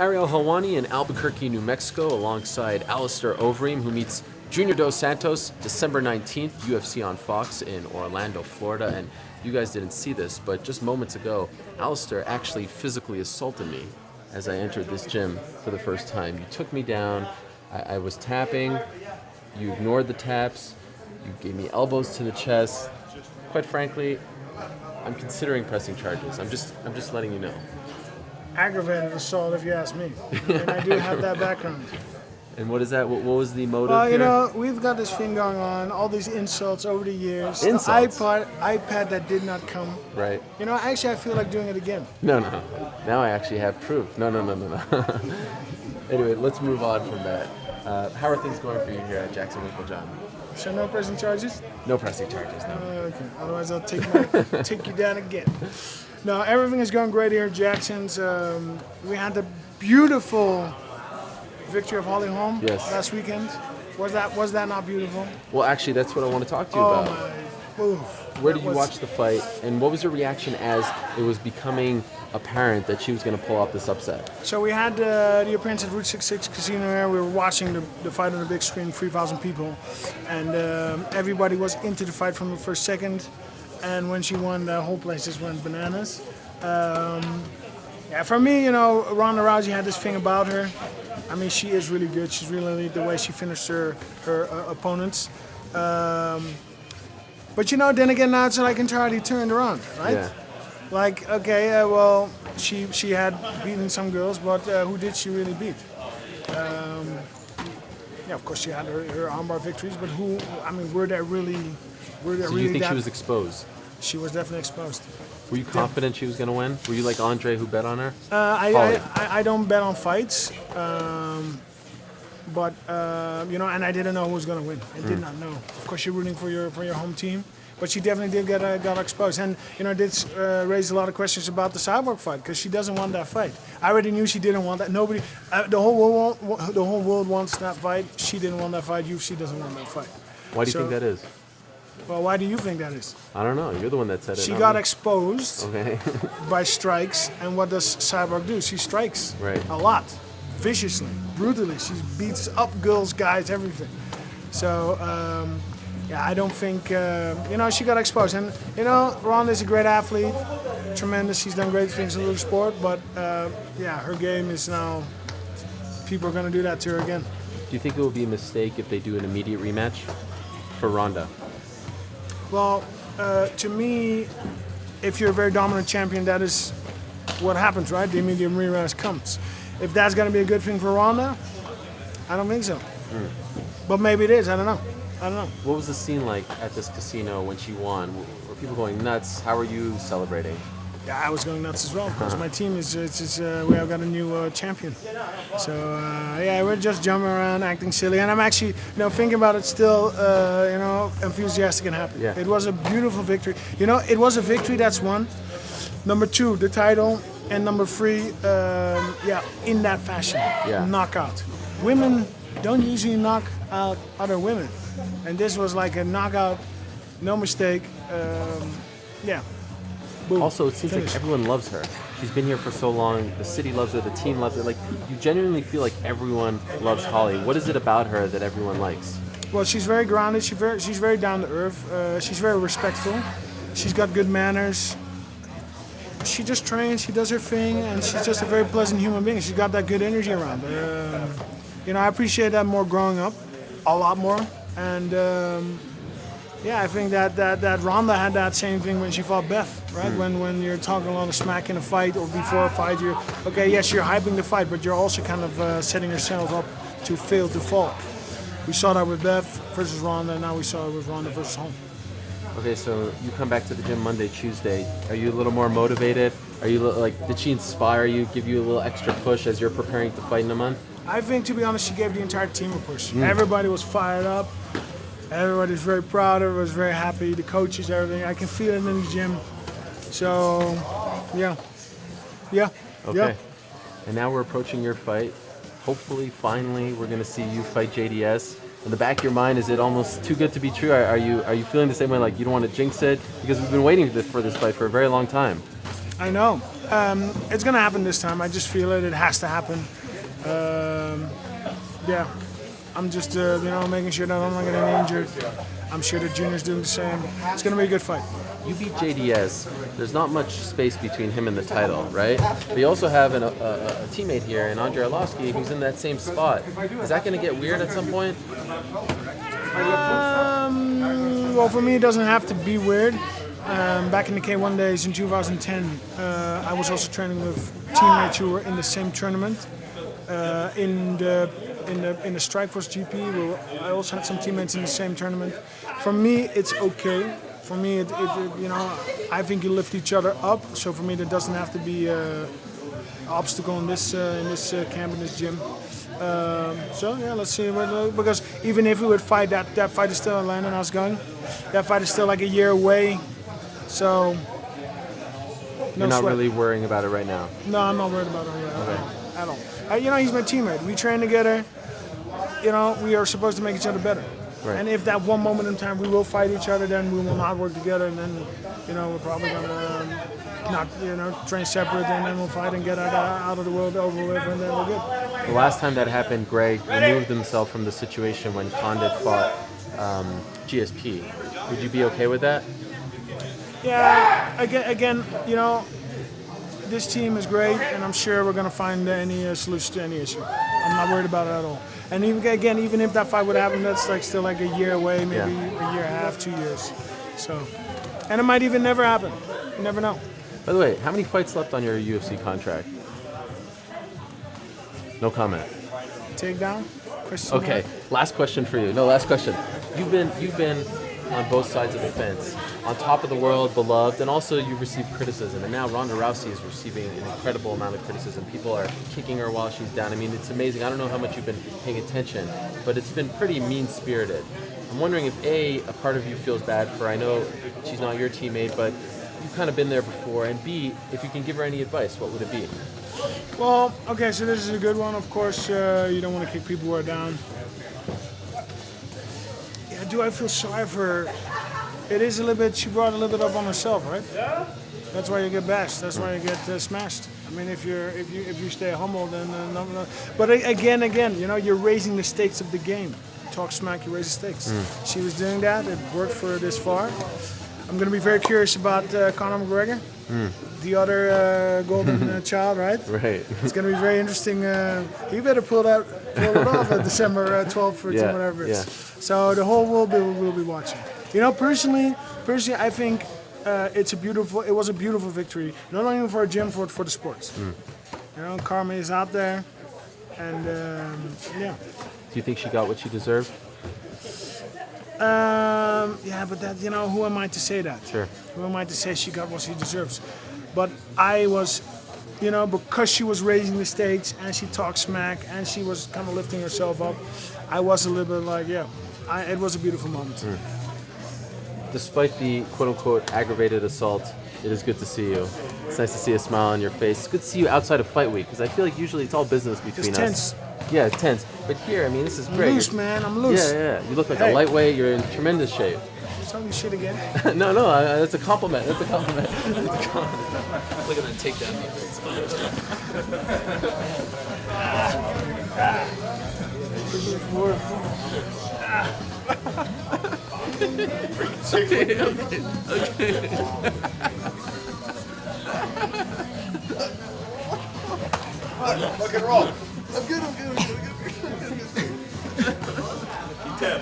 Ariel Helwani in Albuquerque, New Mexico, alongside Alistair Overeem, who meets Junior Dos Santos December 19th, UFC on Fox in Orlando, Florida. And you guys didn't see this, but just moments ago, Alistair actually physically assaulted me as I entered this gym for the first time. You took me down, I was tapping, you ignored the taps, you gave me elbows to the chest. Quite frankly, I'm considering pressing charges. I'm just letting you know. Aggravated assault, if you ask me. And I do have that background. And what is that? What was the motive Well, here? you know, we've got this thing going on, all these insults over the years. Insults? The iPad that did not come. Right. You know, actually, I feel like doing it again. No. Now I actually have proof. No. Anyway, let's move on from that. How are things going for you here at Jackson Winkle John? So no pressing charges? No pressing charges, no. Okay. Otherwise, I'll take you down again. No, everything is going great here at Jackson's. We had the beautiful victory of Holly Hom last weekend. Was that not beautiful? Well, actually, that's what I want to talk to you about. Where did you watch the fight, and what was your reaction as it was becoming apparent that she was going to pull off this upset? So we had the appearance at Route 66 Casino here. We were watching the fight on the big screen, 3,000 people, and everybody was into the fight from the first second. And when she won, the whole place just went bananas. For me, you know, Ronda Rousey had this thing about her. I mean, she is really good. She's really the way she finished her opponents. But you know, then again, now it's like entirely turned around, right? Yeah. Like, okay, well, she had beaten some girls, but who did she really beat? Of course, she had her armbar victories, but who? I mean, were there really? So you think she was exposed? She was definitely exposed. Were you confident she was going to win? Were you like Andre, who bet on her? I don't bet on fights, but you know, and I didn't know who was going to win. I did not know. Of course, you're rooting for your home team, but she definitely did got exposed, and you know, did raise a lot of questions about the Cyborg fight because she doesn't want that fight. I already knew she didn't want that. Nobody, the whole world wants that fight. She didn't want that fight. UFC doesn't want that fight. Why do you think that is? Well, why do you think that is? I don't know. You're the one that said it. She got exposed Okay. by strikes, and what does Cyborg do? She strikes a lot, viciously, brutally. She beats up girls, guys, everything. So, I don't think, you know, she got exposed. And, you know, Ronda is a great athlete, tremendous. She's done great things in the sport, but, her game is now, people are going to do that to her again. Do you think it would be a mistake if they do an immediate rematch for Ronda? Well, to me, if you're a very dominant champion, that is what happens, right? The immediate rematch comes. If that's going to be a good thing for Ronda, I don't think so. But maybe it is. I don't know. What was the scene like at this casino when she won? Were people going nuts? How are you celebrating? Yeah, I was going nuts as well because my team we have got a new champion. So we're just jumping around, acting silly, and I'm actually, you know, thinking about it still, you know, enthusiastic and happy. Yeah. It was a beautiful victory. You know, it was a victory. That's one. Number 2, the title, and number 3, in that fashion, knockout. Women don't usually knock out other women, and this was like a knockout, no mistake. Boom. Also, it seems like everyone loves her. She's been here for so long. The city loves her. The team loves her. Like, you genuinely feel like everyone loves Holly. What is it about her that everyone likes? Well, she's very grounded. She's very down to earth. She's very respectful. She's got good manners. She just trains. She does her thing, and she's just a very pleasant human being. She's got that good energy around her. You know, I appreciate that more growing up, a lot more. And I think that Ronda had that same thing when she fought Beth, right? When you're talking a lot of smack in a fight or before a fight, you're hyping the fight, but you're also kind of setting yourself up to fail to fall. We saw that with Beth versus Ronda, and now we saw it with Ronda versus Holm. Okay, so you come back to the gym Monday, Tuesday. Are you a little more motivated? Are you like, did she inspire you, give you a little extra push as you're preparing to fight in a month? I think, to be honest, she gave the entire team a push. Everybody was fired up. Everybody's very proud. Everybody's very happy. The coaches, everything. I can feel it in the gym. So, yeah. Okay. And now we're approaching your fight. Hopefully, finally, we're going to see you fight JDS. In the back of your mind, is it almost too good to be true? Are you feeling the same way, like you don't want to jinx it? Because we've been waiting for this fight for a very long time. I know. It's gonna happen this time. I just feel it. It has to happen. Yeah, I'm just making sure that I'm not getting injured. I'm sure the junior's doing the same. It's gonna be a good fight. You beat JDS. There's not much space between him and the title, right? But you also have a teammate here, in Andrei Arlovsky, who's in that same spot. Is that going to get weird at some point? Well, for me, it doesn't have to be weird. Back in the K1 days in 2010, I was also training with teammates who were in the same tournament. In the Strikeforce GP, I also had some teammates in the same tournament. For me, it's okay. For me, I think you lift each other up. So for me, there doesn't have to be an obstacle in this camp, in this gym. So yeah, let's see. Because even if we would fight, that fight is still in London. I was going. That fight is still like a year away. So You're not really worrying about it right now. No, I'm not worried about it at all. He's my teammate. We train together. We are supposed to make each other better. Right. And if that one moment in time we will fight each other, then we will not work together, and then we're probably gonna not train separate, and then we'll fight and get out of the world over with, and then we're good. The last time that happened, Greg removed himself from the situation when Condit fought GSP. Would you be okay with that? Yeah. Again, this team is great, and I'm sure we're gonna find any solution to any issue. I'm not worried about it at all. And even if that fight would happen, that's still a year away, maybe a year and a half, 2 years. So, and it might even never happen. You never know. By the way, how many fights left on your UFC contract? No comment. Takedown? Okay, last question for you. No, last question. You've been on both sides of the fence, on top of the world, beloved, and also you've received criticism. And now Ronda Rousey is receiving an incredible amount of criticism. People are kicking her while she's down. I mean, it's amazing. I don't know how much you've been paying attention, but it's been pretty mean-spirited. I'm wondering if a part of you feels bad for, I know she's not your teammate, but you've kind of been there before, and B, if you can give her any advice, what would it be? Well, okay, so this is a good one. Of course, you don't want to kick people who are down. Yeah, do I feel sorry for her? It is a little bit, she brought a little bit up on herself, right? Yeah. That's why you get bashed. That's why you get smashed. I mean, if you stay humble, then no. But again, you're raising the stakes of the game. Talk smack, you raise the stakes. She was doing that. It worked for her this far. I'm going to be very curious about Conor McGregor, the other golden child, right? Right. It's going to be very interesting. He better pull it off at December 12th, 14th, whatever it is. Yeah. So the whole world will be watching. Personally, I think it was a beautiful victory, not only for a gym, for the sports. Karma is out there, and yeah. Do you think she got what she deserved? Yeah, but that, who am I to say that? Sure. Who am I to say she got what she deserves? But I was, because she was raising the stakes and she talked smack and she was kind of lifting herself up, I was a little bit like, it was a beautiful moment. Despite the quote-unquote aggravated assault, it is good to see you. It's nice to see a smile on your face. It's good to see you outside of fight week, because I feel like usually it's all business between us. It's tense. Yeah, it's tense. But here, I mean, this is great. I'm loose, man. I'm loose. Yeah. You look like a lightweight. You're in tremendous shape. Tell me shit again. No, that's a compliment. Look at that takedown defense. Okay. Rock and roll. I'm good. Tap.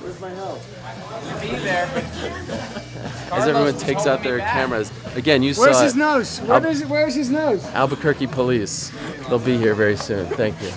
Where's my help? Be there. As everyone takes out their cameras. Again, you Where's saw his nose? Where's his nose? Albuquerque police. They'll be here very soon. Thank you.